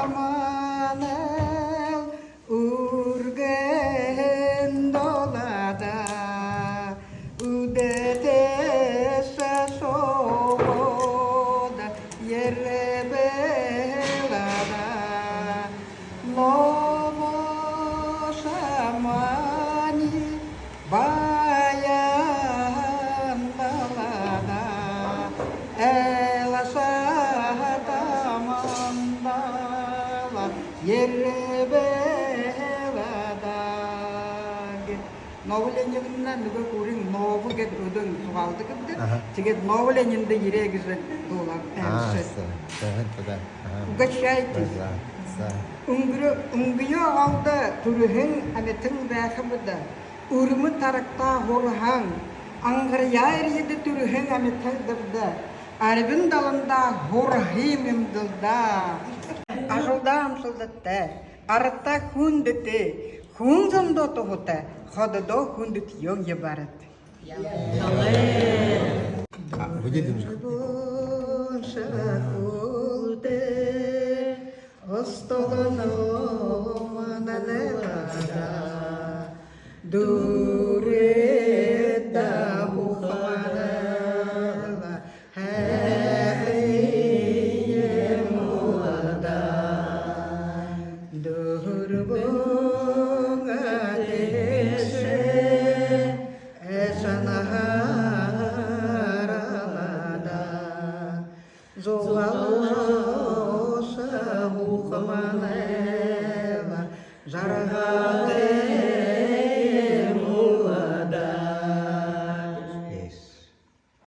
manel urgen dolada udetesa soboda yerebelada lobo samani bayan dalada ela sahatamandala yerebelada 노블레님은 누가 우리 노블게 어떤 수valdı 그때 지금 노블레님도 이래기서 도가 펜스 우가샤이티 웅그요 алда турhen аметин бахабда урмы таракта хорхан аңгыряйрыды турhen аметагдырда арбин далында хорхимим дылда ажылдам солдатта арта хүндете хүнзамдо тохота хододо хүндэт ёг ебарат дуреда бухара